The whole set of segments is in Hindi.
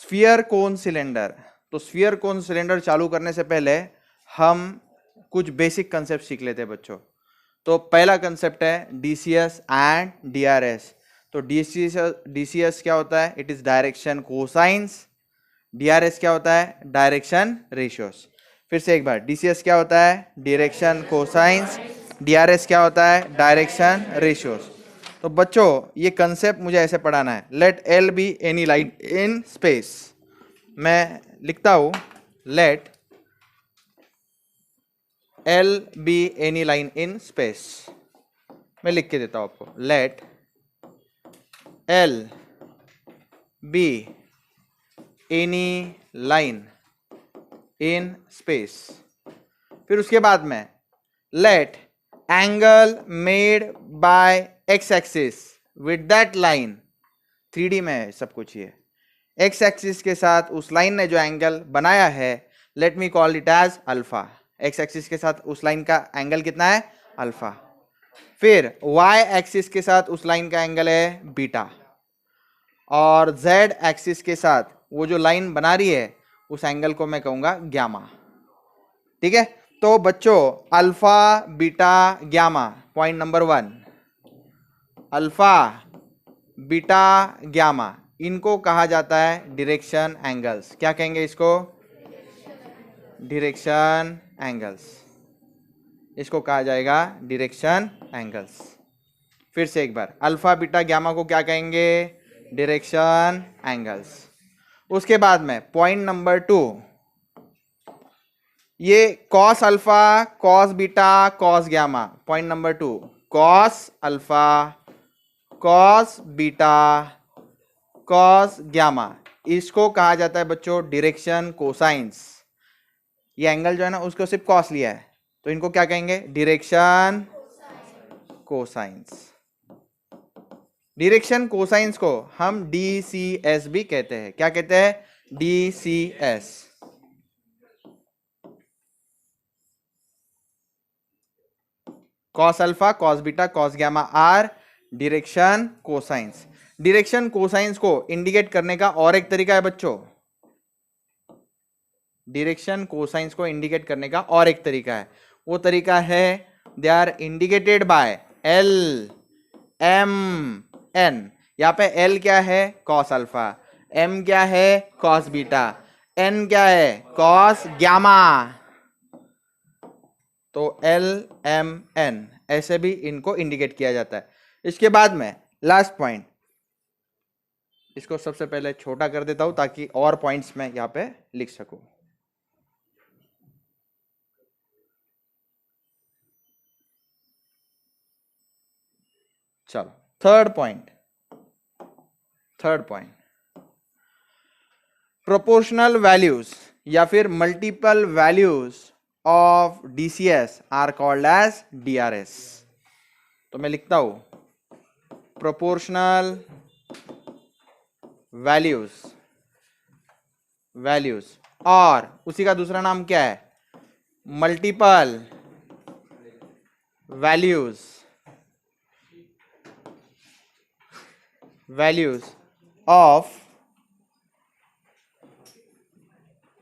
स्फीयर कोन सिलेंडर। तो स्फीयर कोन सिलेंडर चालू करने से पहले हम कुछ बेसिक कंसेप्ट सीख लेते हैं बच्चों। तो पहला कंसेप्ट है डीसीएस एंड डीआरएस। तो डीसीएस क्या होता है? It is direction cosines. DRS क्या होता है? Direction ratios. फिर से एक बार, डीसीएस क्या होता है? Direction cosines. डीआरएस क्या होता है? Direction ratios. तो बच्चों ये कंसेप्ट मुझे ऐसे पढ़ाना है। Let L be any line in space. मैं लिखता हूं, let L be any line in space. मैं लिख के देता हूं आपको, let L be any line in space. फिर उसके बाद में let angle made by X axis with that line, 3D में है सब कुछ। ये एक्स एक्सिस के साथ उस लाइन ने जो एंगल बनाया है, let me call it as alpha. X axis के साथ उस लाइन का एंगल कितना है? अल्फा। फिर वाई एक्सिस के साथ उस लाइन का एंगल है बीटा, और जेड एक्सिस के साथ वो जो लाइन बना रही है उस एंगल को मैं कहूंगा ग्यामा। ठीक है, तो बच्चों alpha beta gamma, point number 1, alpha beta gamma, इनको कहा जाता है डायरेक्शन एंगल्स। क्या कहेंगे इसको? Direction angles. इसको कहा जाएगा डायरेक्शन एंगल्स। फिर से एक बार, अल्फा बीटा ग्यामा को क्या कहेंगे? Direction angles. उसके बाद में पॉइंट नंबर 2, ये cos alpha cos beta cos gamma, point number 2, cos alpha cos beta cos gamma, इसको कहा जाता है बच्चों डायरेक्शन कोसाइंस। ये एंगल जो है ना उसको सिर्फ कॉस लिया है, तो इनको क्या कहेंगे? Direction cosines. डायरेक्शन कोसाइंस को हम डीसीएस भी कहते हैं। क्या कहते हैं? DCs. Cos alpha cos beta cos gamma are direction cosines. Direction cosines को इंडिकेट करने का और एक तरीका है बच्चों। डायरेक्शन कोसाइंस को इंडिकेट करने का और एक तरीका है, वो तरीका है they are indicated by L M N. यहां पे एल क्या है? कॉस अल्फा, एम क्या है? कॉस बीटा, एन क्या है? Cos gamma. तो एल एम एन ऐसे भी इनको इंडिकेट किया जाता है। इसके बाद में लास्ट पॉइंट, इसको सबसे पहले छोटा कर देता हूं ताकि और पॉइंट्स मैं यहां पे लिख सकूं। चलो, थर्ड पॉइंट प्रोपोर्शनल वैल्यूज या फिर multiple values of DCs are called as DRs. तो मैं लिखता हूं, प्रोपोर्शनल वैल्यूज और उसी का दूसरा नाम क्या है? Multiple values of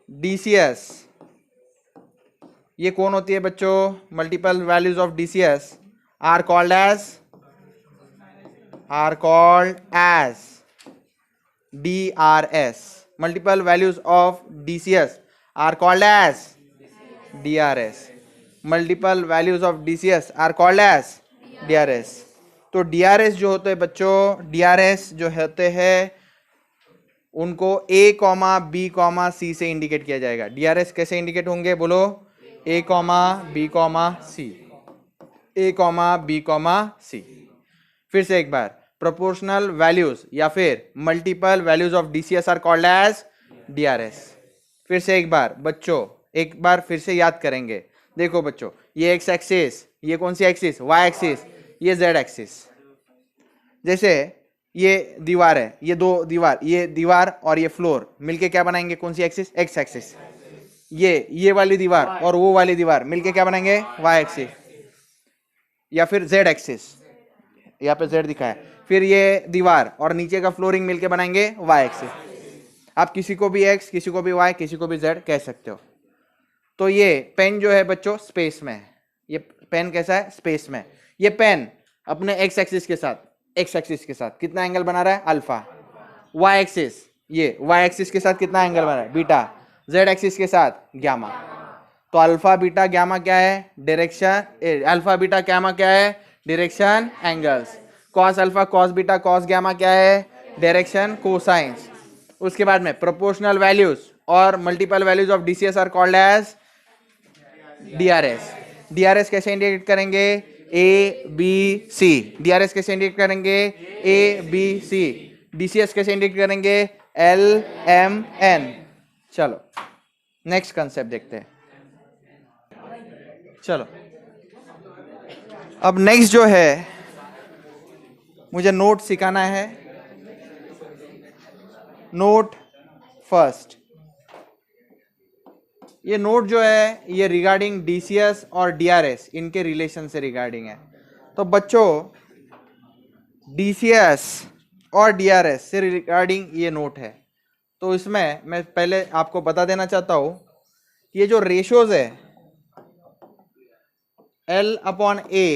DCs. ये कौन होती है बच्चों? Multiple values of DCs are called as DRs. Multiple values of DCs are called as DRs. Multiple values of DCs are called as DRs. तो डीआरएस जो होते हैं बच्चों, डीआरएस जो होते हैं उनको A comma B comma C से इंडिकेट किया जाएगा। डीआरएस कैसे इंडिकेट होंगे? बोलो, A comma B comma C, A comma B comma C. फिर से एक बार, प्रोपोर्शनल वैल्यूज या फिर multiple values of DCs are called as DRs. फिर से एक बार बच्चों, एक बार फिर से याद करेंगे। देखो बच्चों, ये एक्स एक्सिस, ये कौन सी एक्सिस? वाई एक्सिस, ये जेड एक्सिस। जैसे ये दीवार है, ये दो दीवार, ये दीवार और ये फ्लोर मिलके क्या बनाएंगे? कौन सी एक्सिस? X axis. ये वाली दीवार और वो वाली दीवार मिलके क्या बनाएंगे? वाई एक्सिस या फिर जेड एक्सिस। यहाँ पे जेड दिखा है। फिर ये दीवार और नीचे का फ्लोरिंग मिलके बनाएंगे वाई एक्सिस। आप किसी को भी एक्स, किसी को भी वाई, किसी को भी जेड कह सकते हो। तो ये पेन जो है बच्चों स्पेस में है, ये पेन कैसा है, स्पेस में। ये पेन अपने एक्स एक्सिस के साथ कितना एंगल बना रहा है, अल्फा। वाई एक्सिस, ये वाई एक्सिस के साथ कितना एंगल बना रहा है, बीटा। जेड एक्सिस के साथ गामा। तो अल्फा बीटा गामा क्या है, डायरेक्शन। अल्फा बीटा गामा क्या है, direction angles. Cos alpha cos beta cos gamma क्या है, डायरेक्शन कोसाइंस। उसके बाद में प्रोपोर्शनल वैल्यूज और multiple values of DCs are called as DRs. DRs कैसे इंडिकेट करेंगे, ए बी सी। डीआरएस कैसे इंडिकेट करेंगे, ए बी सी। डीसीएस कैसे इंडिकेट करेंगे, एल एम एन। चलो नेक्स्ट कंसेप्ट देखते हैं। चलो अब नेक्स्ट जो है मुझे नोट सिखाना है। नोट फर्स्ट, ये नोट जो है ये रिगार्डिंग डीसीएस और डीआरएस इनके रिलेशन से रिगार्डिंग है। तो बच्चों डीसीएस और डीआरएस से रिगार्डिंग ये नोट है। तो इसमें मैं पहले आपको बता देना चाहता हूं कि ये जो रेशोज है L अपॉन A,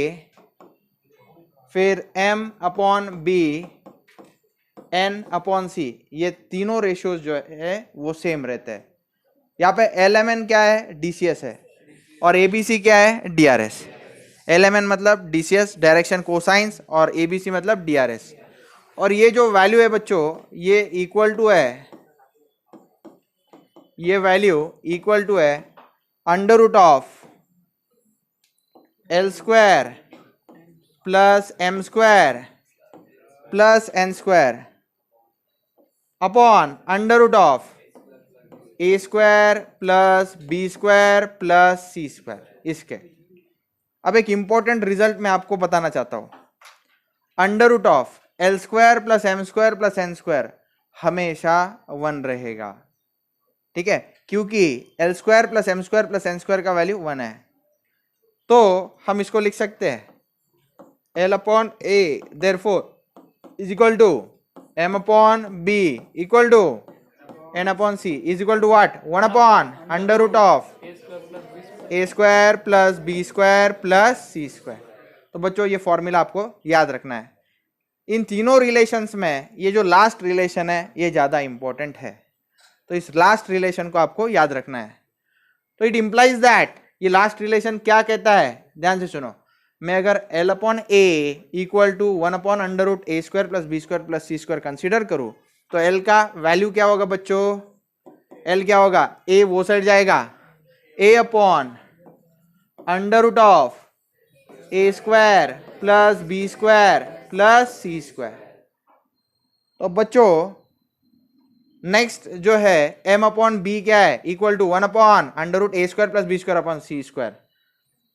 फिर M upon B, N upon C, ये तीनों रेशोज जो है वो सेम रहते हैं। यहाँ पे LMN क्या है, DCS है, और ABC क्या है, DRS। LMN मतलब DCS डायरेक्शन कोसाइंस, और ABC मतलब DRS। और ये जो वैल्यू है बच्चों ये इक्वल टू है, ये वैल्यू इक्वल टू है under root of L square plus M square plus N square upon under root of A square plus B square plus C square. इसके अब एक इंपॉर्टेंट रिजल्ट मैं आपको बताना चाहता हूं। Under root of L square plus M square plus N square हमेशा 1 रहेगा, ठीक है, क्योंकि L square plus M square plus N square का वैल्यू 1 है। तो हम इसको लिख सकते हैं L upon A therefore is equal to M upon B equal to N upon C is equal to what, 1 upon under root of A square plus B square plus C square. तो बच्चों ये फॉर्मूला आपको याद रखना है। इन तीनों रिलेशंस में ये जो लास्ट रिलेशन है ये ज्यादा इंपॉर्टेंट है, तो इस लास्ट रिलेशन को आपको याद रखना है। तो इट इंप्लाइज दैट, ये लास्ट रिलेशन क्या कहता है, ध्यान से सुनो। मैं अगर L upon A equal to 1 upon under root A square plus B square plus C square consider करूं तो L का वैल्यू क्या होगा बच्चों, L क्या होगा, A वो साइड जाएगा, A upon under root of A square plus B square plus C square. तो बच्चों नेक्स्ट जो है M अपॉन B क्या है, equal to 1 upon under root A square plus B square upon C square.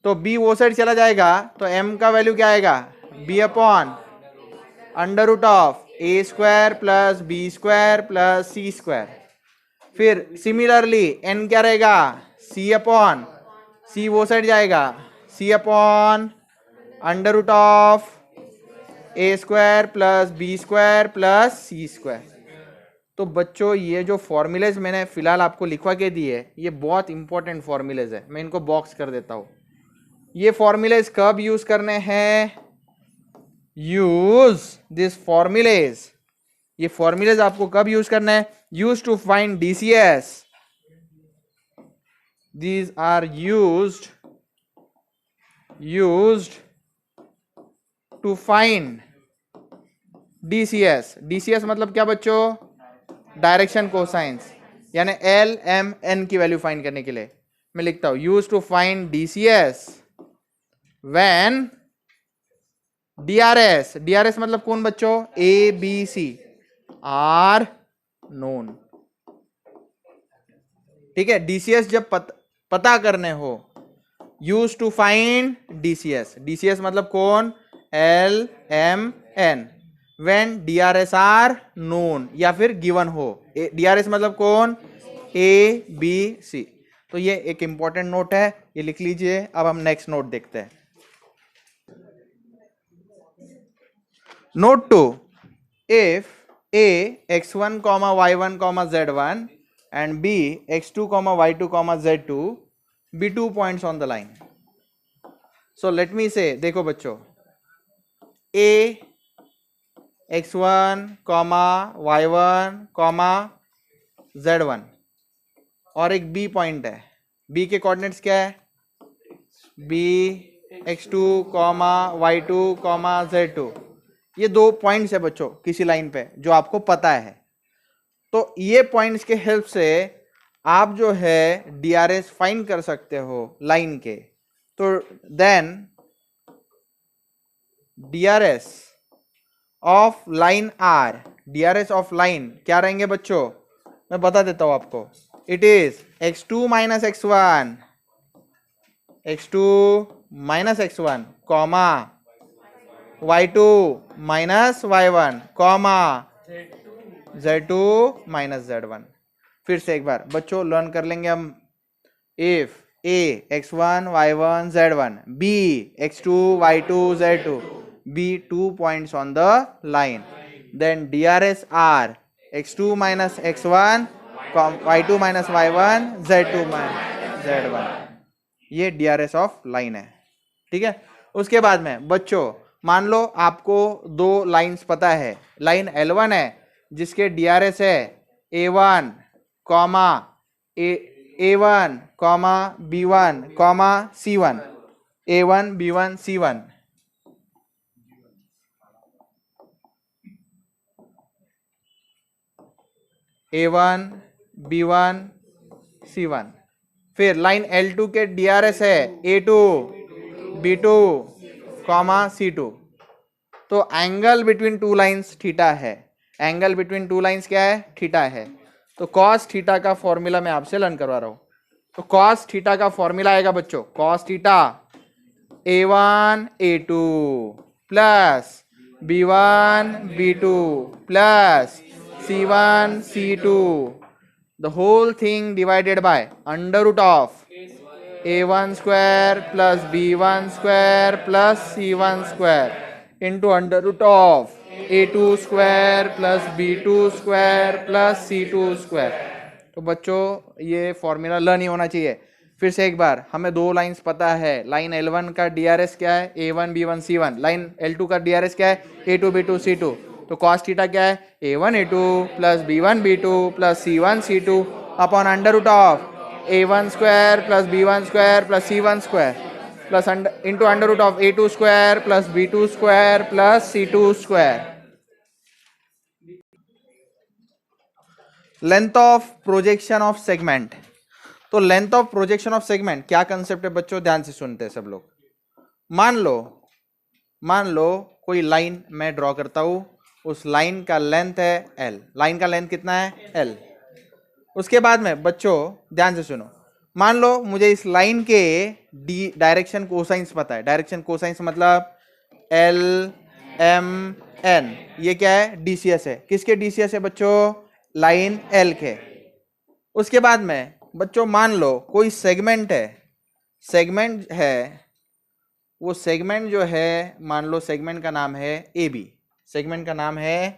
तो B वो साइड चला जाएगा तो M का वैल्यू क्या आएगा, B upon under root of A square plus B square plus C square. फिर सिमिलरली N क्या रहेगा, C अपॉन, C वो साइड जाएगा, C upon under root of A square plus B square plus C square. तो बच्चों ये जो फॉर्मूलेज मैंने फिलहाल आपको लिखवा के दिए ये बहुत इंपॉर्टेंट फॉर्मूलेज है, मैं इनको बॉक्स कर देता हूं। ये फॉर्मूलेज कब यूज करने हैं, यूज दिस फॉर्मूलेज, ये फॉर्मूलेज आपको कब यूज करना है, use to find DCs, these are used to find DCs. डीसीएस मतलब क्या बच्चों, डायरेक्शन कोसाइंस, यानी L M N की वैल्यू फाइंड करने के लिए मैं लिखता हूं use to find DCs when DRS, DRS मतलब कौन बच्चों, A B C are known, ठीक है। DCS जब पता करने हो, use to find DCS, DCS मतलब कौन, L M N, when DRS are known या फिर गिवन हो। DRS मतलब कौन, A B C। तो ये एक इंपॉर्टेंट नोट है, ये लिख लीजिए। अब हम नेक्स्ट नोट देखते हैं। Note 2, if A x1 comma y1 comma z1 and B x2 comma y2 comma z2 be 2 points on the line. So let me say, देखो बच्चों, A x1 comma y1 comma z1 और एक B पॉइंट है. B के कोऑर्डिनेट्स क्या है? B x2 comma y2 comma z2. ये दो पॉइंट्स है बच्चों किसी लाइन पे जो आपको पता है. तो ये पॉइंट्स के हेल्प से आप जो है DRS फाइंड कर सकते हो लाइन के. तो then DRS of line are, DRS of line क्या रहेंगे बच्चों? मैं बता देता हूं आपको. It is x2 minus x1, x2 minus x1 comma y2 minus y1 comma z2 minus z1. फिर से एक बार बच्चों लर्न कर लेंगे हम. If a x1 y1 z1 b x2 y2 z2 be 2 points on the line, then DRS are x2 minus x1 y2 minus y1 z2 minus z1. ये DRS ऑफ लाइन है. ठीक है. उसके बाद में बच्चों मान लो आपको दो लाइंस पता है. लाइन L1 है जिसके DRS है A1 comma A1 comma B1 comma C1, A1 B1 C1. A1 B1 C1. फिर लाइन L2 के DRS है A2 B2 कॉमा C2. तो angle between two lines theta है. एंगल बिटवीन टू लाइंस क्या है? थीटा है. तो कॉस थीटा का फॉर्मूला मैं आपसे लर्न करवा रहा हूं. तो कॉस थीटा का फॉर्मूला आएगा बच्चों, cos theta A1 A2 plus B1 B2 plus C1 C2, the whole thing divided by under root of A1 square plus B1 square plus C1 square into under root of A2 square plus B2 square plus C2 square. तो बच्चों ये फॉर्मूला लर्न ही होना चाहिए. फिर से एक बार, हमें दो लाइंस पता है. लाइन L1 का DRS क्या है? A1 B1 C1. Line L2 का DRS क्या है? A2 B2 C2. तो cos थीटा क्या है? A1 A2 plus B1 B2 plus C1 C2 upon under root of A1 square plus B1 square plus C1 square plus into under root of A2 square plus B2 square plus C2 square. Length of projection of segment. तो length of projection of segment क्या कंसेप्ट है बच्चों? ध्यान से सुनते हैं सब लोग. मान लो कोई लाइन मैं ड्रॉ करता हूं. उस लाइन का लेंथ है L. लाइन का लेंथ कितना है? L. उसके बाद में बच्चों ध्यान से सुनो, मान लो मुझे इस लाइन के डायरेक्शन कोसाइंस पता है. डायरेक्शन कोसाइंस मतलब L M N. ये क्या है? DCS है. किसके DCS है बच्चों? लाइन L के. उसके बाद में बच्चों मान लो कोई सेगमेंट है. वो सेगमेंट जो है, मान लो सेगमेंट का नाम है AB. सेगमेंट का नाम है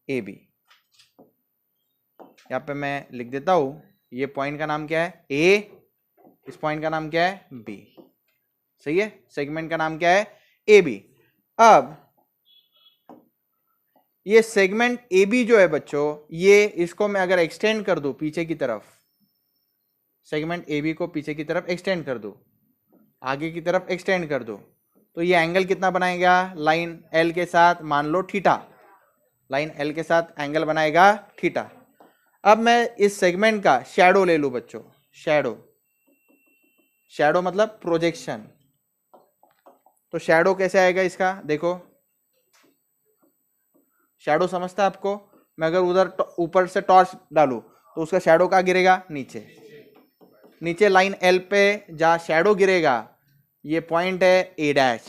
AB. यहाँ पे मैं लिख देता हूं. ये पॉइंट का नाम क्या है? A. इस पॉइंट का नाम क्या है? B. सही है. सेगमेंट का नाम क्या है? AB. अब ये सेगमेंट AB जो है बच्चों, ये इसको मैं अगर एक्सटेंड कर दूं पीछे की तरफ, सेगमेंट AB को पीछे की तरफ एक्सटेंड कर दूं, आगे की तरफ एक्सटेंड कर दो, तो ये एंगल कितना बनाएगा? लाइन L के साथ मान लो थीटा. लाइन L के साथ एंगल बनाएगा थीटा. अब मैं इस सेगमेंट का शैडो ले लूं बच्चों. शैडो मतलब प्रोजेक्शन. तो शैडो कैसे आएगा इसका? देखो, शैडो समझता है आपको? मैं अगर उधर ऊपर से टॉर्च डालूं तो उसका शैडो कहाँ गिरेगा? नीचे लाइन L पे जहां शैडो गिरेगा, ये पॉइंट है A डैश.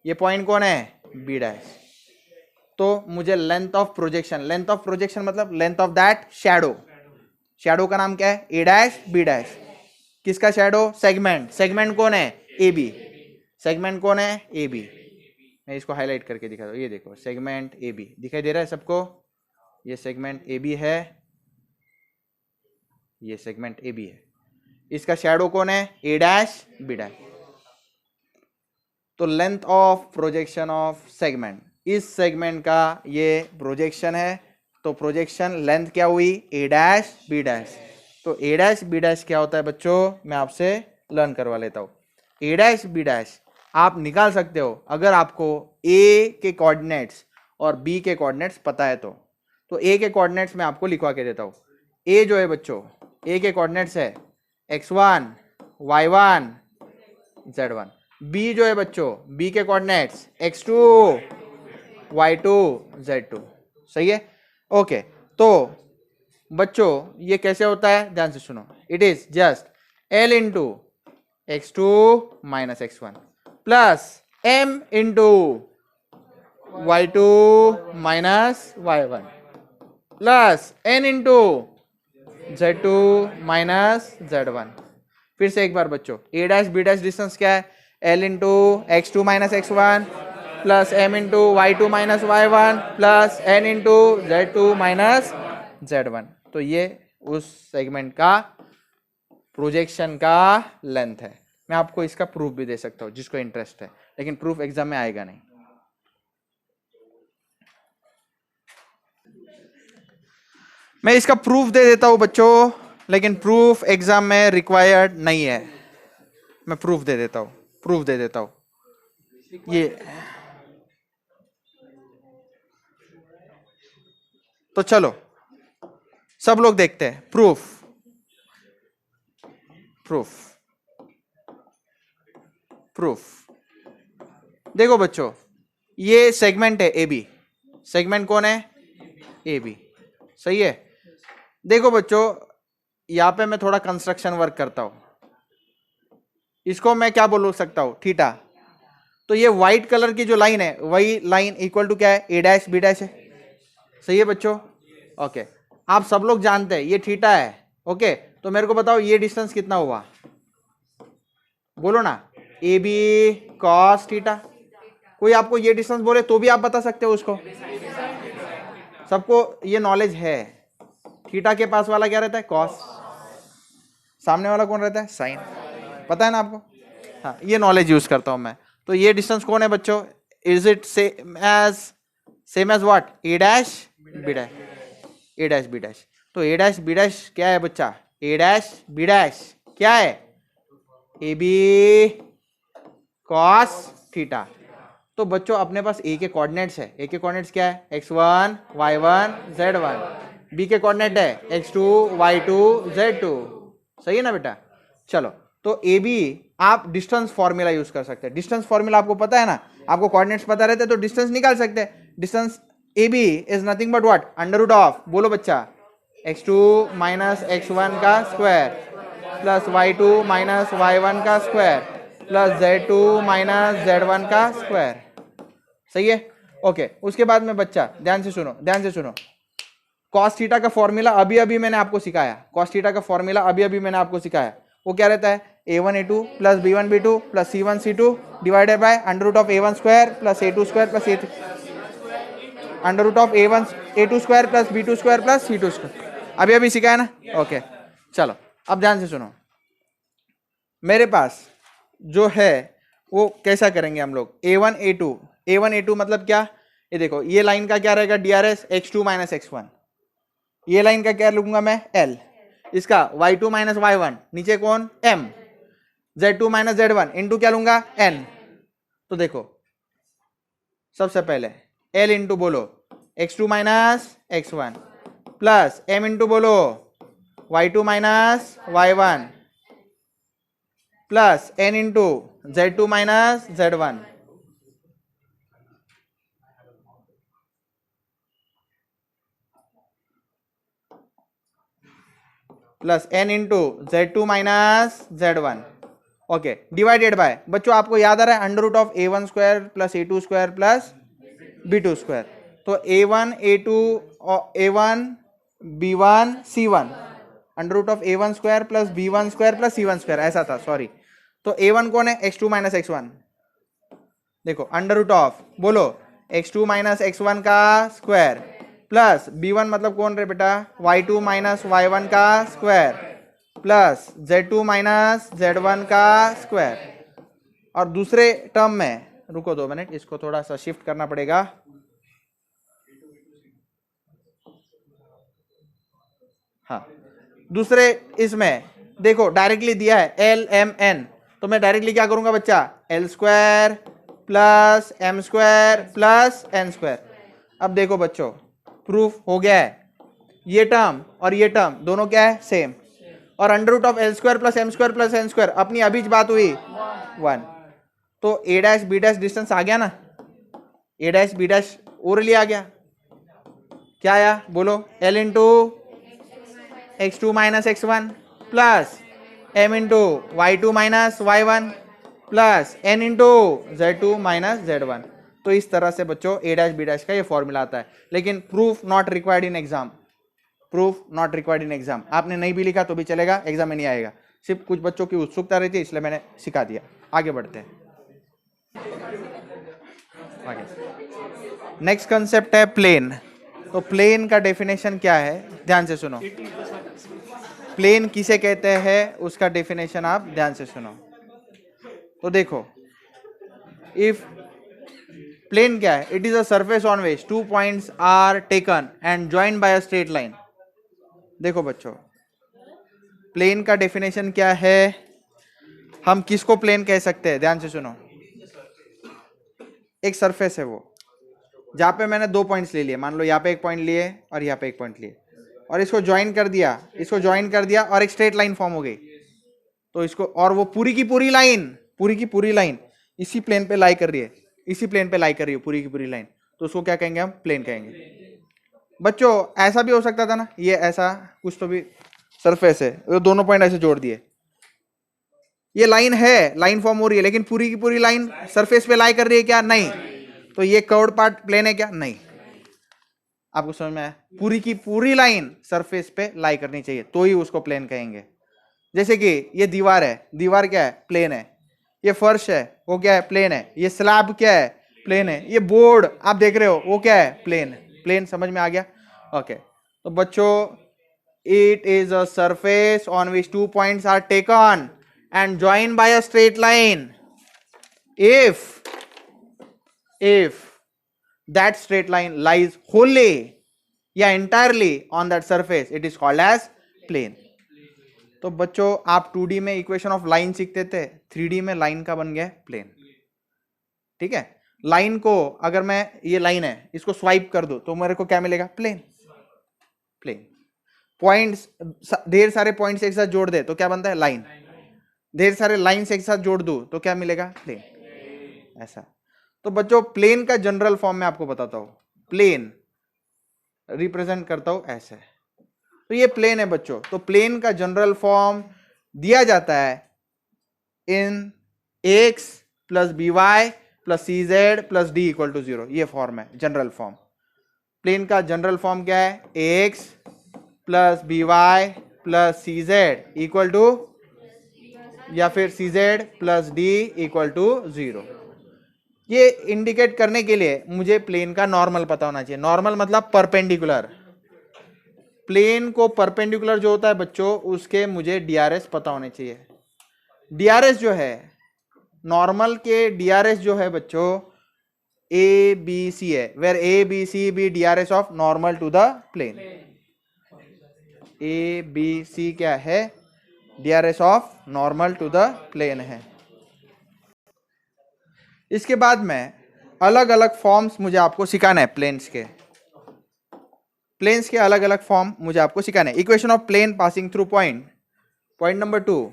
ये पॉइंट कौन है? B dash. तो मुझे लेंथ ऑफ प्रोजेक्शन मतलब लेंथ ऑफ दैट शैडो का नाम क्या है? A dash B dash. किसका शैडो? सेगमेंट कौन है? AB. सेगमेंट कौन है? AB. मैं इसको हाईलाइट करके दिखा दूँ, ये देखो सेगमेंट ए बी दिखाई दे रहा है सबको, ये सेगमेंट ए बी है, ये सेगमेंट ए बी है, इसका शैडो कौन है, ए डैश बी डैश। तो length of projection of segment, इस सेगमेंट का ये प्रोजेक्शन है, तो प्रोजेक्शन लेंथ क्या हुई, ए डैश बी डैश। तो ए डैश बी डैश क्या होता है बच्चों, मैं आपसे लर्न करवा लेता हूँ। ए डैश बी डैश आप निकाल सकते हो अगर आपको ए के कोऑर्डिनेट्स और बी के कोऑर्डिनेट्स पता है तो ए के कोऑर्डिनेट्स मैं आपको लिखवा के देता हूँ। ए जो है बच्चों, ए के कोऑर्डिनेट्स है x1 y1 z1। बी जो है बच्चों, बी के कोऑर्डिनेट्स x2 y2 z2। सही है, ओके। तो बच्चों ये कैसे होता है, ध्यान से सुनो, it is just l into x2 minus x1 plus m into y2 minus y1 plus n into z2 minus z1। फिर से एक बार बच्चों, a dash B dash distance क्या है, l into x2 minus x1 plus m into y2 minus y1 plus n into z2 minus z1। तो ये उस सेगमेंट का प्रोजेक्शन का लेंथ है। मैं आपको इसका प्रूफ भी दे सकता हूं जिसको इंटरेस्ट है, लेकिन प्रूफ एग्जाम में आएगा नहीं। मैं इसका प्रूफ दे देता हूं बच्चों, लेकिन प्रूफ एग्जाम में रिक्वायर्ड नहीं है। मैं प्रूफ दे देता हूं, प्रूफ दे देता हूं। ये तो चलो सब लोग देखते हैं प्रूफ। प्रूफ प्रूफ देखो बच्चों, ये सेगमेंट है ए बी। सेगमेंट कौन है, ए बी। सही है। देखो बच्चों, यहां पे मैं थोड़ा कंस्ट्रक्शन वर्क करता हूं, इसको मैं क्या बोल सकता हूं, थीटा। तो ये व्हाइट कलर की जो लाइन है, वही लाइन इक्वल टू क्या है, ए डैश बी डैश है। सही है बच्चों, ओके। आप सब लोग जानते हैं ये थीटा है, ओके। तो मेरे को बताओ ये डिस्टेंस कितना हुआ, बोलो ना, ए बी कॉस थीटा। कोई आपको ये डिस्टेंस बोले तो भी आप बता सकते हो उसको, सबको ये नॉलेज है। थीटा के पास वाला क्या रहता है, कॉस। सामने वाला कौन रहता है, साइन। पता है ना आपको, हाँ, ये नॉलेज यूज करता हूं मैं। तो ये डिस्टेंस कौन है बच्चों, is it same as what, A dash B dash, A dash B dash. तो ए डैश बी डैश क्या है बच्चा, ए डैश बी डैश क्या है, ए बी कॉस थीटा। तो बच्चों अपने पास ए के कोऑर्डिनेट्स है, ए के कोऑर्डिनेट्स क्या है, x1 y1 z1। बी के कोऑर्डिनेट है x2 y2 z2। सही है ना बेटा। चलो, तो ए बी आप डिस्टेंस फॉर्मूला यूज कर सकते हैं। डिस्टेंस फॉर्मूला आपको पता है ना, आपको कोऑर्डिनेट्स पता रहते हैं तो डिस्टेंस निकाल सकते हैं। Distance A B is nothing but what, under root of, बोलो बच्चा, x2 माइनस x1 का square plus y2 minus y1 का square plus z2 minus z1 का स्क्वायर। सही है, ओके। उसके बाद में बच्चा ध्यान से सुनो, ध्यान से सुनो, cos थीटा का फॉर्मूला अभी अभी मैंने आपको सिखाया। cos थीटा का फॉर्मूला अभी अभी मैंने आपको सिखाया। वो क्या रहता है, a1 a2 plus b1 b2 plus c1 c2 divided by under root of a1 square plus a2 square plus a3 under root of a1 a2 square plus b2 square plus c2 square. अभी अभी सिखाया ना, ओके। चलो अब ध्यान से सुनो, मेरे पास जो है वो कैसा करेंगे हम लोग, a1 a2, a1 a2 मतलब क्या, ये देखो ये लाइन का क्या रहेगा, DRS x2 माइनस x1। ये लाइन का क्या लूंगा मैं, L। इसका y2 माइनस y1, नीचे कौन, M। z2 minus z1 into क्या लूंगा, N। तो देखो सबसे पहले L इंटू बोलो x2 minus x1 plus M into बोलो y2 minus y1 plus N into z2 minus z1 plus n into z2 minus z1, okay, divided by, बच्चों आपको याद आ रहा है under root of a1 square plus a2 square plus b2 square. तो a1 a2 a1 b1 c1 under root of a1 square plus b1 square plus c1 square, ऐसा था, सॉरी। तो a1 कौन है, x2 माइनस x1 देखो अंडर रूट ऑफ, बोलो x2 माइनस x1 का स्क्वायर प्लस b1 मतलब कौन रे बेटा, y2 माइनस y1 का square plus z2 minus z1 का स्क्वायर। और दूसरे टर्म में, रुको 2 मिनट, इसको थोड़ा सा शिफ्ट करना पड़ेगा। हाँ, दूसरे इसमें देखो डायरेक्टली दिया है एल एम एन, तो मैं डायरेक्टली क्या करूंगा बच्चा, L square plus M square plus N square. अब देखो बच्चों प्रूफ हो गया है, ये टर्म और ये टर्म दोनों क्या है, सेम। और under root of L square plus M square plus N square अपनी अभी बात हुई 1, तो A dash B dash distance आ गया ना, ए डैश बी डैश ओरली आ गया। क्या आया बोलो, L into x2 minus x1 plus m into y2 minus y1 plus n into z2 minus z1। तो इस तरह से बच्चों a डैश बी डैश का ये फॉर्मूला आता है, लेकिन proof not required in exam, proof not required in exam. आपने नहीं भी लिखा तो भी चलेगा, एग्जाम में नहीं आएगा, सिर्फ कुछ बच्चों की उत्सुकता रहती है इसलिए मैंने सिखा दिया। आगे बढ़ते हैं, आगे नेक्स्ट कंसेप्ट है प्लेन। तो प्लेन का डेफिनेशन क्या है, ध्यान से सुनो। प्लेन किसे कहते हैं उसका डेफिनेशन आप ध्यान से सुनो। तो देखो, इफ प्लेन क्या है, it is a surface on which 2 points are taken and joined by a straight line. देखो बच्चों, प्लेन का डेफिनेशन क्या है, हम किसको प्लेन कह सकते हैं, ध्यान से सुनो। एक सरफेस है वो जहां पे मैंने 2 पॉइंट्स ले लिए, मान लो यहाँ पे एक पॉइंट लिए और यहाँ पे एक पॉइंट लिए, और इसको ज्वाइन कर दिया, इसको ज्वाइन कर दिया और एक स्ट्रेट लाइन फॉर्म हो गई। तो इसको, और वो पूरी की पूरी लाइन इसी प्लेन पे लाई कर रही है, इसी प्लेन पे लाई कर रही है पूरी की पूरी लाइन, तो उसको क्या कहेंगे हम, प्लेन कहेंगे। बच्चों ऐसा भी हो सकता था ना, ये ऐसा कुछ तो भी सरफेस है, वो दोनों पॉइंट ऐसे जोड़ दिए, ये लाइन है, लाइन फॉर्म हो रही है, लेकिन पूरी की पूरी लाइन सरफेस पे लाई कर रही है क्या, नहीं। तो ये कर्व्ड पार्ट प्लेन है क्या, नहीं। आपको समझ में आया, पूरी की पूरी लाइन सरफेस पे लाई करनी चाहिए तो ही उसको प्लेन कहेंगे। जैसे कि ये दीवार है, दीवार क्या है, प्लेन है। ये फर्श है, वो क्या है, प्लेन है। ये स्लैब क्या है, प्लेन है। ये बोर्ड आप देख रहे हो वो क्या है, प्लेन। प्लेन समझ में आ गया, ओके। तो बच्चों, it is a surface on which 2 points are taken and join by a straight line if that straight line lies wholly या entirely on that surface, it is called as plane। तो बच्चों आप 2D में इक्वेशन ऑफ लाइन सीखते थे, 3D में लाइन का बन गया प्लेन। ठीक है, लाइन को अगर मैं, ये लाइन है, इसको स्वाइप कर दो तो मेरे को क्या मिलेगा, प्लेन। प्लेन पॉइंट्स, ढेर सारे पॉइंट्स एक साथ जोड़ दे तो क्या बनता है, लाइन। ढेर सारे लाइंस एक साथ जोड़ दो तो क्या मिलेगा, प्लेन। ऐसा। तो बच्चों प्लेन का जनरल फॉर्म में आपको बताता हूं, प्लेन रिप्रेजेंट करता हूं ऐसे। तो ये प्लेन है बच्चों, तो प्लेन का जनरल फॉर्म दिया जाता है in X plus B Y plus C Z plus D equal to 0। ये फॉर्म है जनरल फॉर्म। प्लेन का जनरल फॉर्म क्या है, X plus B Y plus C Z equal to, या फिर C Z plus D equal to 0। ये इंडिकेट करने के लिए मुझे प्लेन का नॉर्मल पता होना चाहिए। नॉर्मल मतलब परपेंडिकुलर। प्लेन को परपेंडिकुलर जो होता है बच्चों, उसके मुझे डीआरएस पता होने चाहिए। डीआरएस जो है, नॉर्मल के डीआरएस जो है बच्चों, ए बी सी है, where a B C be DRS of normal to the plane. A B c क्या है, DRS of normal to the plane है। इसके बाद में अलग अलग फॉर्म्स मुझे आपको सिखाना है प्लेन्स के। प्लेन्स के अलग अलग फॉर्म मुझे आपको सिखाना है। Equation of plane passing through point, point number 2,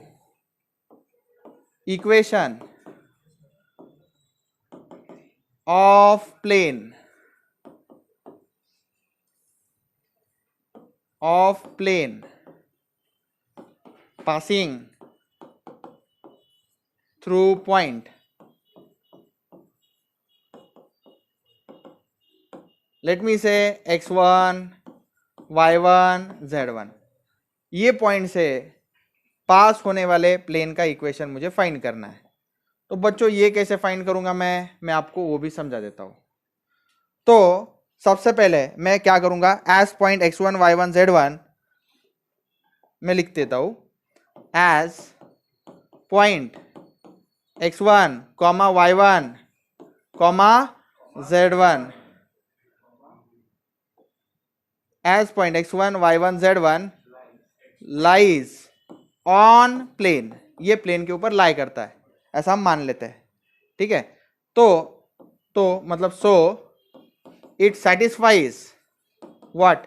equation of plane passing through point, let me say x1 y1 z1, ये पॉइंट से पास होने वाले प्लेन का इक्वेशन मुझे फाइंड करना है। तो बच्चों ये कैसे फाइंड करूंगा मैं आपको वो भी समझा देता हूं। तो सबसे पहले मैं क्या करूंगा, as point x1 y1 z1 मैं लिख देता हूं, as point x1 y1 z1, as point x1 y1 z1 lies on plane, ये प्लेन के ऊपर लाई करता है, ऐसा हम मान लेते हैं, ठीक है। तो मतलब so it satisfies what,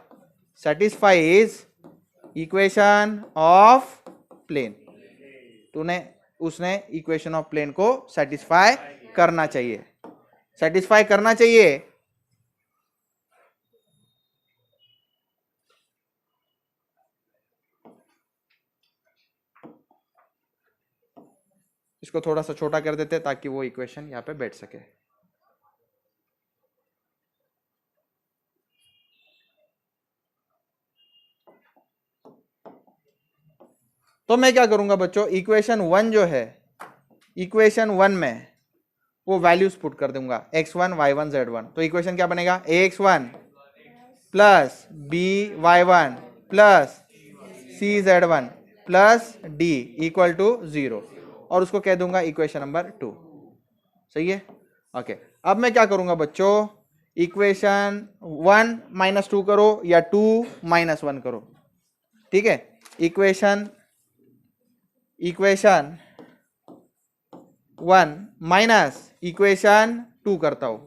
satisfies equation of plane, उसने इक्वेशन ऑफ प्लेन को सेटिस्फाई करना चाहिए, सेटिस्फाई करना चाहिए। इसको थोड़ा सा छोटा कर देते ताकि वो इक्वेशन यहां पे बैठ सके। तो मैं क्या करूंगा बच्चों, इक्वेशन 1 जो है, इक्वेशन 1 में वो वैल्यूज पुट कर दूंगा x1 y1 z1। तो इक्वेशन क्या बनेगा, ax1 plus by1 plus cz1 plus d equal to 0, और उसको कह दूंगा इक्वेशन नंबर 2। सही है, ओके। अब मैं क्या करूंगा बच्चों, इक्वेशन 1 -2 करो या 2 -1 करो, ठीक है। इक्वेशन 1 माइनस इक्वेशन 2 करता हूं।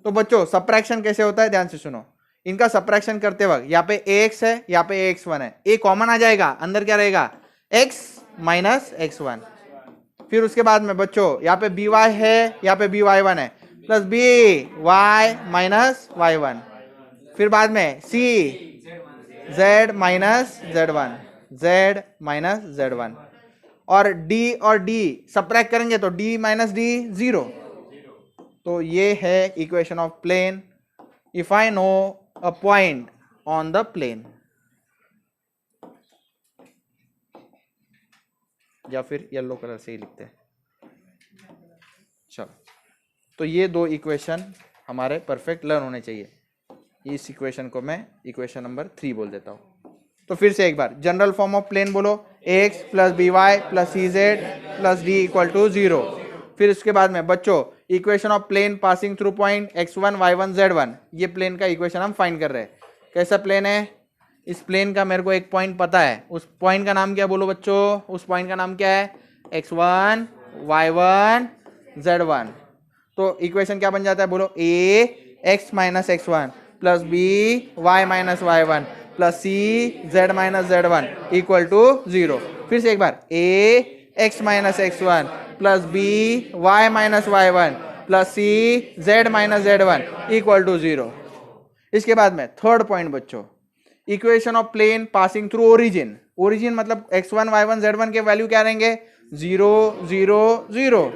तो बच्चों सब्ट्रैक्शन कैसे होता है, ध्यान से सुनो। इनका सब्ट्रैक्शन करते वक्त यहाँ पे ax है, यहाँ पे ax1 है, a कॉमन आ जाएगा, अंदर क्या रहेगा x माइनस x1। फिर उसके बाद में बच्चों यहाँ पे by है, यहाँ पे by1 है, प्लस by माइनस y1। फिर बाद में c z minus z1, z minus z1, और d सब्ट्रैक्ट करेंगे तो d माइनस d 0। तो ये है equation of plane if I know a point on the plane, या फिर येलो कलर से ही लिखते हैं। चलो, तो ये दो इक्वेशन हमारे परफेक्ट लर्न होने चाहिए। इस इक्वेशन को मैं इक्वेशन नंबर 3 बोल देता हूं। तो फिर से एक बार जनरल फॉर्म ऑफ प्लेन बोलो, ax plus by plus cz plus d equal to 0। फिर उसके बाद में बच्चों equation of plane passing through point x1 y1 z1, ये प्लेन का इक्वेशन हम फाइंड कर रहे हैं। कैसा प्लेन है, इस प्लेन का मेरे को एक पॉइंट पता है, उस पॉइंट का नाम क्या बोलो बच्चों, उस पॉइंट का नाम क्या है, x1 y1 z1। तो इक्वेशन क्या बन जाता है बोलो, a x minus x1 plus b y minus y1 plus c z minus z1 equal to 0। फिर से एक बार, a x minus x1 plus b y minus y1 plus c z minus z1 equal to 0। इसके बाद में थर्ड पॉइंट बच्चों, equation of plane passing through origin. Origin मतलब x1 y1 z1 के वैल्यू क्या रहेंगे, 0 0 0।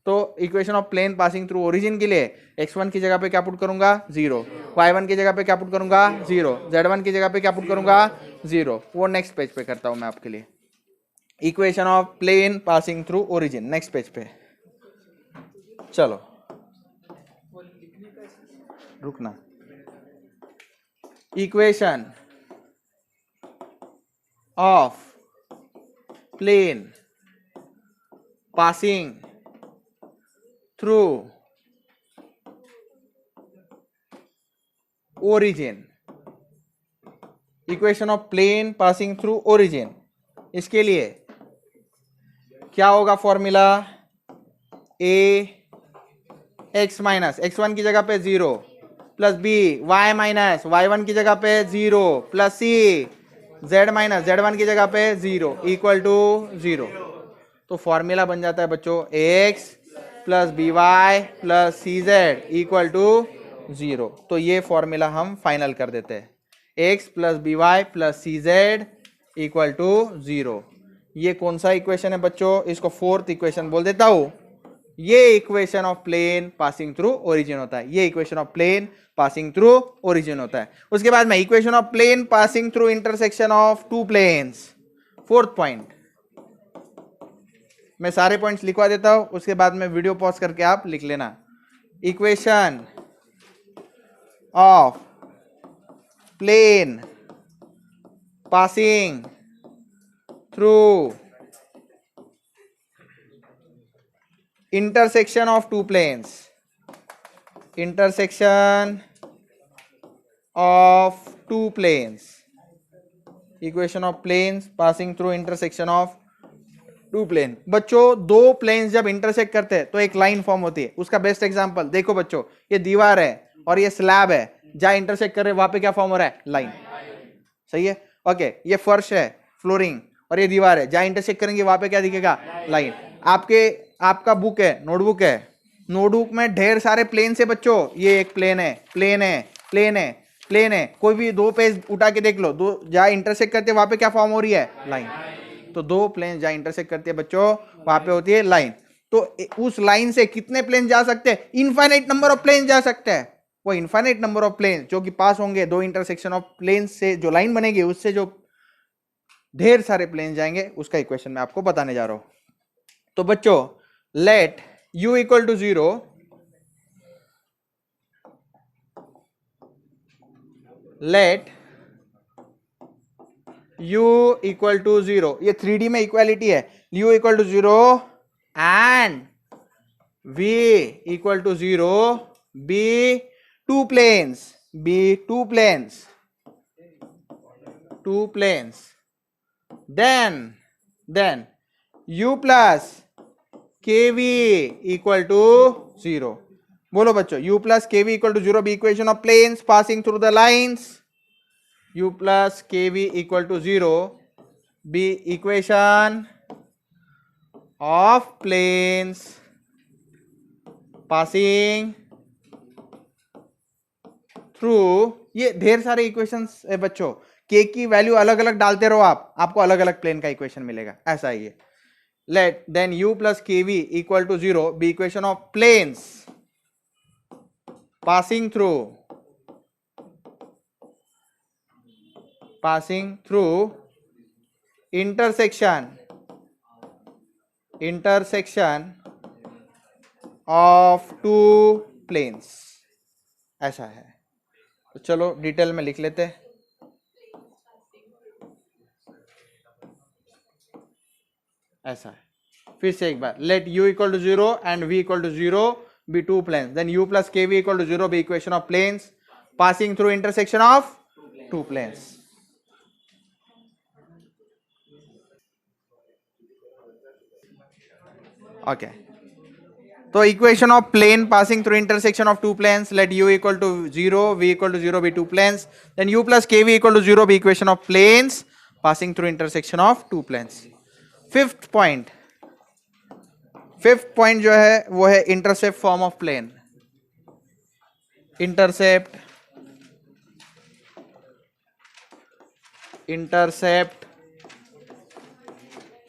तो equation of plane passing through origin के लिए x1 की जगह पे क्या पुट करूंगा, 0, y1 की जगह पे क्या पुट करूंगा, 0, z1 की जगह पे क्या पुट करूंगा, 0। वो नेक्स्ट पेज पे करता हूं मैं आपके लिए। Equation of plane passing through origin next page पे। चलो रुकना, equation of plane passing through origin, equation of plane passing through origin, इसके लिए क्या होगा formula, a x minus x1 की जगह पे 0 plus b y minus y1 की जगह पे 0 plus c z minus z1 की जगह पे 0 इक्वल टू 0। तो फॉर्मूला बन जाता है बच्चों ax plus by plus cz equal to 0। तो ये फॉर्मूला हम फाइनल कर देते हैं, x plus by plus cz equal to 0। ये कौन सा इक्वेशन है बच्चों, इसको फोर्थ इक्वेशन बोल देता हूं। ये equation of plane passing through origin होता है, ये equation of plane passing through origin होता है। उसके बाद में equation of plane passing through intersection of two planes, fourth point मैं सारे पॉइंट्स लिखवा देता हूं, उसके बाद में वीडियो पॉज करके आप लिख लेना। Equation of plane passing through intersection of two planes, intersection of two planes, equation of planes passing through intersection of two plane. बच्चों दो प्लेन्स जब इंटरसेक्ट करते हैं तो एक लाइन फॉर्म होती है। उसका बेस्ट एग्जांपल देखो बच्चों, ये दीवार है और ये स्लैब है, जहां इंटरसेक्ट कर रहे हैं वहां पे क्या फॉर्म हो रहा है? लाइन। सही है, ओके। ये फर्श है, फ्लोरिंग, और ये दीवार है, जहां इंटरसेक्ट करेंगे वहां पे क्या दिखेगा? लाइन। आपका बुक है, नोटबुक है, नोटबुक में ढेर सारे प्लेन से बच्चों, ये एक प्लेन है, प्लेन है, प्लेन है, प्लेन है। कोई भी दो पेज उठा के देख लो, दो जहां इंटरसेक्ट करते हैं वहां पे क्या फॉर्म हो रही है? लाइन। तो दो प्लेन जहां इंटरसेक्ट करती है बच्चों वहां पे होती है लाइन। तो उस लाइन से कितने प्लेन जा सकते हैं? इनफाइनाइट नंबर ऑफ प्लेन जा सकते हैं। वो इनफाइनाइट नंबर ऑफ प्लेन जो कि पास होंगे दो इंटरसेक्शन ऑफ प्लेन से, जो लाइन बनेगी उससे जो ढेर सारे प्लेन जाएंगे, उसका इक्वेशन मैं आपको बताने जा रहा हूं। तो बच्चों let u equal to 0, let u equal to 0, ये 3D में इक्वालिटी है। u equal to 0 and v equal to 0 be two planes, then u plus kv equal to 0। बोलो बच्चों, u plus kv equal to 0 be equation of planes passing through the lines. u plus kv equal to 0 be equation of planes passing through. ये ढेर सारे इक्वेशंस है बच्चों, k की वैल्यू अलग अलग डालते रहो आपको अलग अलग प्लेन का इक्वेशन मिलेगा। ऐसा ही है। Let then u plus kv equal to 0 be equation of planes passing through intersection of two planes। ऐसा है। तो चलो डिटेल में लिख लेते हैं। ऐसा है, फिर से एक बार, let u equal to 0 and v equal to 0 be two planes, then u plus kv equal to 0 be equation of planes passing through intersection of two planes। okay, तो equation of plane passing through intersection of two planes, let u equal to 0 v equal to 0 be two planes, then u plus kv equal to 0 be equation of planes passing through intersection of two planes। Fifth point जो है वो है intercept form of plane. Intercept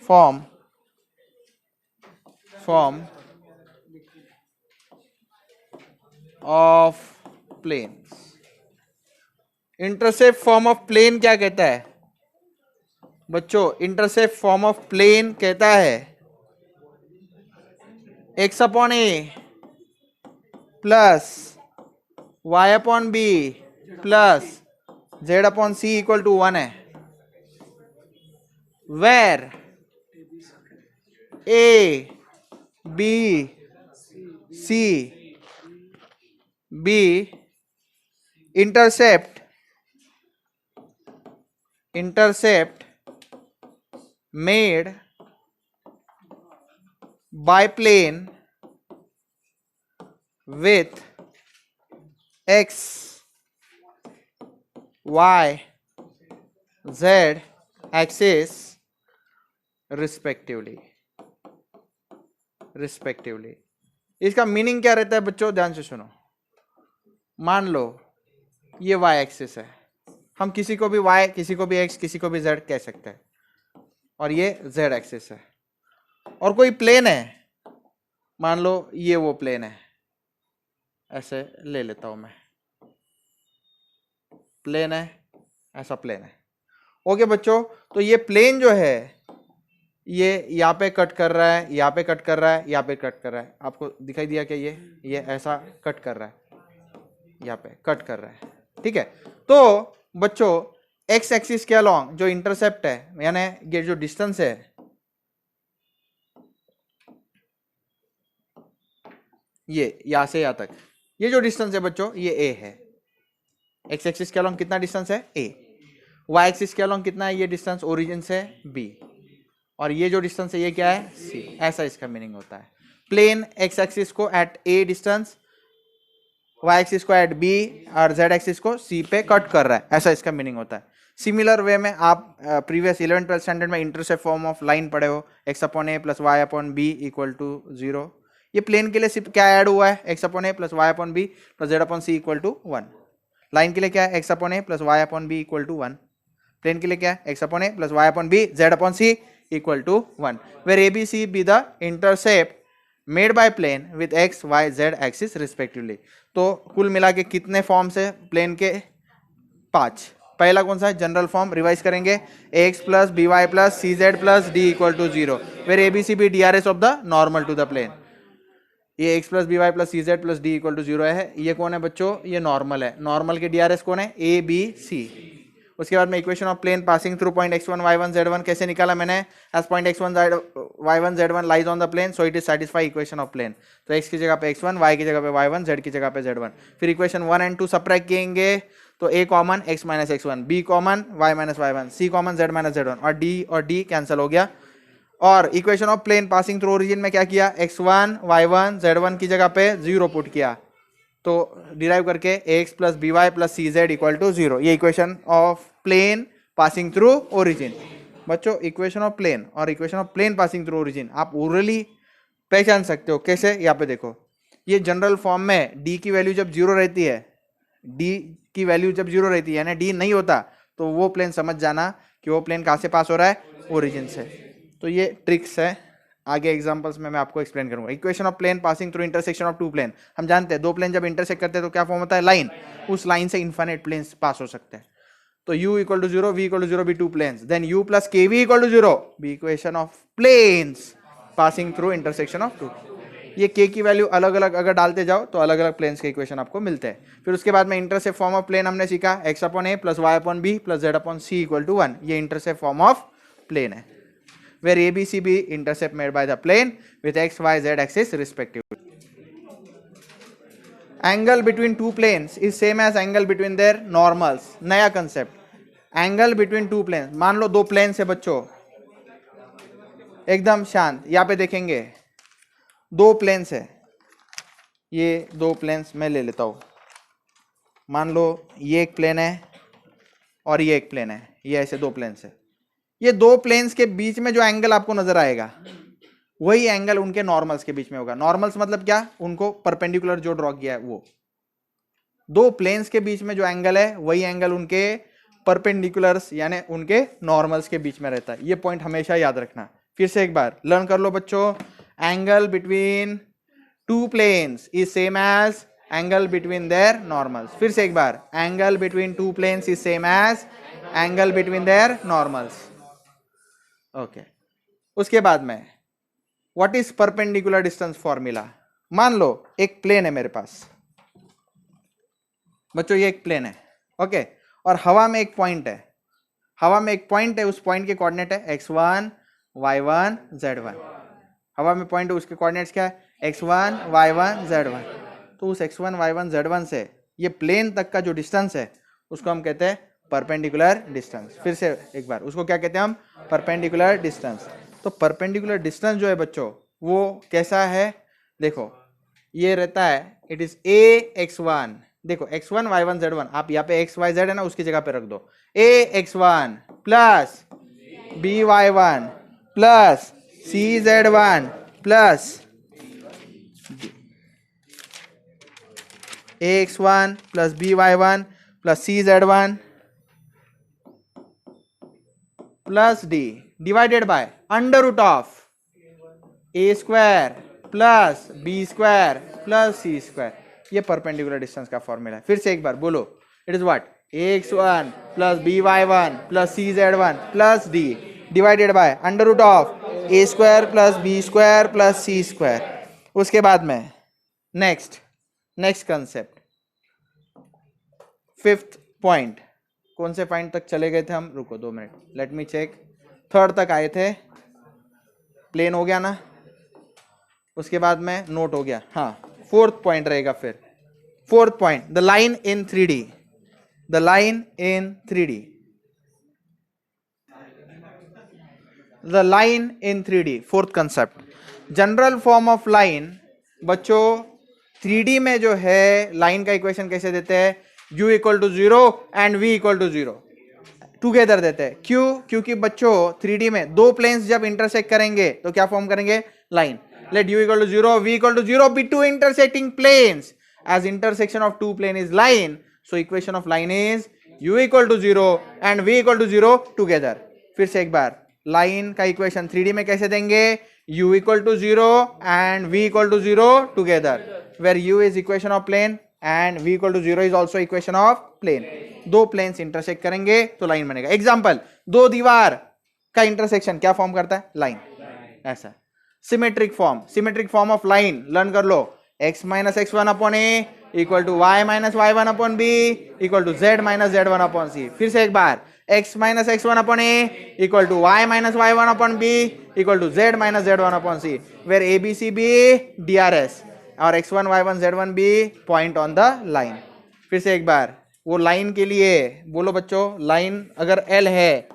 form of planes. Intercept form of plane क्या कहता है बच्चों? इंटरसेप्ट फॉर्म ऑफ प्लेन कहता है x upon a plus y upon b plus z upon c equal to 1 है, where a b c b intercept made by plane with x y z axis respectively. इसका मीनिंग क्या रहता है बच्चों? ध्यान से सुनो। मान लो ये y एक्सिस है, हम किसी को भी y, किसी को भी x, किसी को भी z कह सकते हैं, और ये z एक्सिस है, और कोई प्लेन है, मान लो ये वो प्लेन है, ऐसे ले लेता हूं मैं, प्लेन है, ऐसा प्लेन है। ओके बच्चों, तो ये प्लेन जो है ये यहाँ पे कट कर रहा है, यहाँ पे कट कर रहा है, यहाँ पे कट कर रहा है, आपको दिखाई दिया क्या? ये ऐसा कट कर रहा है, यहाँ पे कट कर रहा है, ठीक है। तो बच्चों एक्स एक्सिस के अलॉन्ग जो इंटरसेप्ट है, यानी ये जो डिस्टेंस है, ये यहां से यहां तक, ये जो डिस्टेंस है बच्चों ये ए है। एक्स एक्सिस के अलॉन्ग कितना डिस्टेंस है? ए। वाई एक्सिस के अलॉन्ग कितना है ये डिस्टेंस? ओरिजिन से बी। और ये जो डिस्टेंस है ये क्या है? सी। ऐसा इसका मीनिंग होता है। प्लेन एक्स एक्सिस को एट ए डिस्टेंस, वाई एक्सिस को एट बी और जेड एक्सिस को सी पे कट कर रहा है, ऐसा इसका मीनिंग होता है। सिमिलर वे में आप प्रीवियस 11th-12th स्टैंडर्ड में इंटरसेप्ट फॉर्म ऑफ लाइन पढ़े हो, x upon a plus y upon B equal to 0। ये प्लेन के लिए सिर्फ क्या ऐड हुआ है? X upon a plus y upon b plus z upon c equal to 1। Line के लिए क्या है? X upon a plus y upon B equal to 1। Plane के लिए क्या है? X upon a plus y upon b z upon c equal to 1, where A B C be the intercept made by plane with x y z axis respectively. तो कुल मिला के कितने फॉर्म्स है प्लेन के? 5। पहला कौन सा है? जनरल फॉर्म, रिवाइज करेंगे, X plus B Y plus C Z plus D equal to 0, where A B C be D R S of the normal to the plane. ये X plus B Y plus C Z plus D equal to 0 है। ये कौन है बच्चों? ये नॉर्मल है। नॉर्मल के डी आर एस कौन है? A B c. उसके बाद में equation of plane passing through point x1 y1 z1 कैसे निकाला मैंने? As point x1 y1 z1 lies on the plane so it is satisfy equation of plane. तो x की जगह पे x1, y की जगह पे y1, z की जगह पे z1। फिर इक्वेशन 1 एंड 2 सबट्रैक्ट किएंगे तो a common x minus x1, b common y minus y1, c common z minus z1 और d कैंसिल हो गया। और equation of plane passing through origin में क्या किया? x1 y1 z1 की जगह पे 0 पुट किया, तो डिराइव करके ax plus B Y plus C Z equal to 0। ये equation of plane passing through origin. बच्चों इक्वेशन ऑफ प्लेन और equation of plane passing through origin आप ओरली पहचान सकते हो। कैसे? यहाँ पे देखो, ये जनरल फॉर्म में d की वैल्यू जब 0 रहती है, d की वैल्यू जब 0 रहती है यानी d नहीं होता, तो वो प्लेन समझ जाना कि वो प्लेन कहाँ से पास हो रहा है? ओरिजिन से। तो ये ट्रिक्स है, आगे एग्जांपल्स में मैं आपको एक्सप्लेन करूंगा। Equation of plane passing through intersection of two plane, हम जानते हैं दो प्लेन जब इंटरसेक्ट करते हैं तो क्या फॉर्म होता है? लाइन। उस लाइन से इनफाइनाइट प्लेन्स पास हो सकते हैं। तो u equal to 0, v equal to 0 be two planes, then u plus kv equal to 0 be equation of planes passing through intersection of two. ये k की वैल्यू अलग अलग अगर डालते जाओ तो अलग अलग प्लेन्स के इक्वेशन आपको मिलते हैं। फिर उसके बाद में इंटरसेप्ट फॉर्म ऑफ प्लेन हमने सीखा, x upon a plus y upon b plus z upon c equal to 1। ये इंटरसेप्ट फॉर्म ऑफ प्लेन है, where A, B, C, B intercept made by the plane with x, y, z axis respectively. Angle between two planes is same as angle between their normals. नया concept. Angle between two planes. मान लो दो planes है बच्चों, एकदम शांत। यहाँ पे देखेंगे दो planes है, ये दो planes मैं ले लेता हूँ। मान लो ये एक plane है और ये एक plane है, ये ऐसे दो planes है। ये दो प्लेन्स के बीच में जो एंगल आपको नजर आएगा वही एंगल उनके नॉर्मल्स के बीच में होगा। नॉर्मल्स मतलब क्या? उनको परपेंडिकुलर जो ड्रॉ किया है वो। दो प्लेन्स के बीच में जो एंगल है वही एंगल उनके परपेंडिकुलर्स यानी उनके नॉर्मल्स के बीच में रहता है। ये पॉइंट हमेशा याद रखना। फिर से एक बार लर्न कर लो बच्चों, angle between two planes is same as angle between their normals. फिर से एक बार, angle between two planes is same as angle between their normals. Okay उसके बाद में what is perpendicular distance formula. मान लो एक प्लेन है मेरे पास बच्चों, ये एक प्लेन है, ओके, और हवा में एक पॉइंट है, हवा में एक पॉइंट है, उस पॉइंट के कोऑर्डिनेट है x1 y1 z1। हवा में पॉइंट है, उसके कोऑर्डिनेट्स क्या है? x1 y1 z1। तो उस x1 y1 z1 से ये प्लेन तक का जो डिस्टेंस है उसको हम कहते हैं परपेंडिकुलर डिस्टेंस। फिर से एक बार, उसको क्या कहते हैं हम? Perpendicular distance. तो परपेंडिकुलर डिस्टेंस जो है बच्चों वो कैसा है? देखो ये रहता है, इट इज a x1। देखो x1 y1 z1, आप यहाँ पे x y z है ना, उसकी जगह पे रख दो a x1 plus b y1 plus c z1 plus a x1 plus b y1 plus c z1 plus d divided by under root of a square plus b square plus c square. ये परपेंडिकुलर डिस्टेंस का फॉर्मूला है। फिर से एक बार बोलो, it is what? x1 plus by1 plus cz1 plus d divided by under root of a square plus b square plus c square. उसके बाद में नेक्स्ट कंसेप्ट, फिफ्थ पॉइंट। कौन से पॉइंट तक चले गए थे हम? रुको 2 minute, let me check. Third तक आए थे, प्लेन हो गया ना, उसके बाद में नोट हो गया। हाँ, फोर्थ पॉइंट रहेगा फिर। Fourth point, the line in 3D, the line in 3D, the line in 3D, fourth concept. General form of line बच्चों 3D में जो है लाइन का इक्वेशन कैसे देते हैं? u equal to 0 and v equal to 0 together देते हैं। क्यों? क्योंकि बच्चों 3D में दो प्लेन्स जब इंटरसेक्ट करेंगे तो क्या फॉर्म करेंगे? Line. Let u equal to 0, v equal to 0 be two intersecting planes, as intersection of two plane is line, so equation of line is u equal to 0 and v equal to 0 together. फिर से एक बार, लाइन का इक्वेशन 3D में कैसे देंगे? u equal to 0 and v equal to 0 together, where u is equation of plane and v equal to 0 is also equation of plane. दो प्लेन्स इंटरसेक्ट करेंगे तो लाइन बनेगा। एग्जाम्पल, दो दीवार का इंटरसेक्शन क्या फॉर्म करता है? लाइन। ऐसा symmetric form of line learn कर लो। x minus x1 upon A equal to y minus y1 upon B equal to z minus z1 upon C. फिर से एक बार, x minus x1 upon A equal to y minus y1 upon B equal to z minus z1 upon C, where A B C be DRS और x1 y1 z1 be point on the line. फिर से एक बार, वो लाइन के लिए बोलो बच्चों, लाइन अगर L है,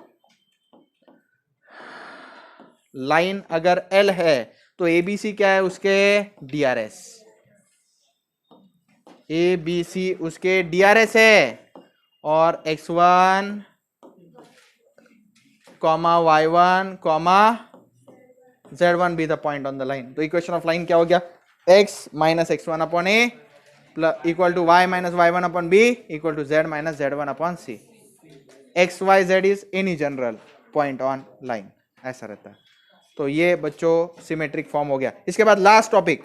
लाइन अगर L है तो ABC क्या है? उसके DRS, ABC उसके DRS है, और x1 comma y1 comma z1 be the point on the line. तो इक्वेशन ऑफ लाइन क्या हो गया? x minus x1 upon A equal to y minus y1 upon B equal to z minus z1 upon c. X y z is any general point on line, ऐसा रहता है। तो ये बच्चों सिमेट्रिक फॉर्म हो गया। इसके बाद लास्ट टॉपिक,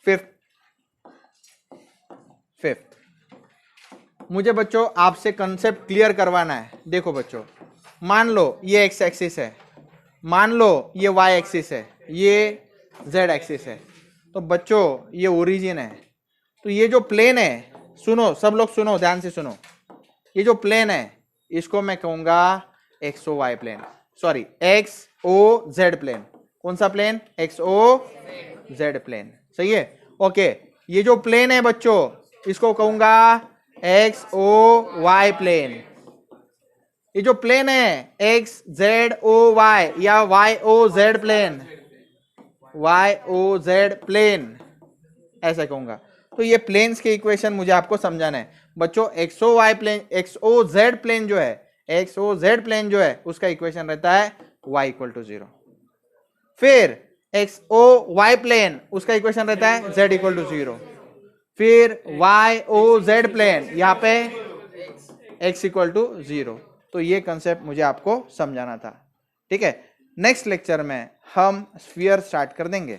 फिफ्थ, मुझे बच्चों आपसे कंसेप्ट क्लियर करवाना है। देखो बच्चों, मान लो ये एक्स एक्सिस है, मान लो ये वाई एक्सिस है, ये जेड एक्सिस है। तो बच्चों ये ओरिजिन है, तो ये जो प्लेन है, सुनो सब लोग सुनो, ध्यान से सुनो, ये जो प्लेन है इसको मैं कहूंगा x o y plane, sorry x o z plane. कौन सा plane? X o z plane, सही है। ओके, ये जो प्लेन है बच्चों इसको कहूंगा एक्स ओ वाई प्लेन। ये जो प्लेन है एक्स जेड ओ वाई या y o z plane, y o z plane ऐसा कहूंगा। तो ये प्लेन्स के इक्वेशन मुझे आपको समझाना है बच्चों। X o y plane, x o z plane जो है, एक्स ओ जेड प्लेन जो है उसका इक्वेशन रहता है y इक्वल टू 0। फिर एक्स ओ वाई प्लेन उसका इक्वेशन रहता है z इक्वल टू 0। फिर y ओ जेड प्लेन यहाँ पे x इक्वल टू 0। तो ये कंसेप्ट मुझे आपको समझाना था, ठीक है। नेक्स्ट लेक्चर में हम स्फीयर स्टार्ट कर देंगे।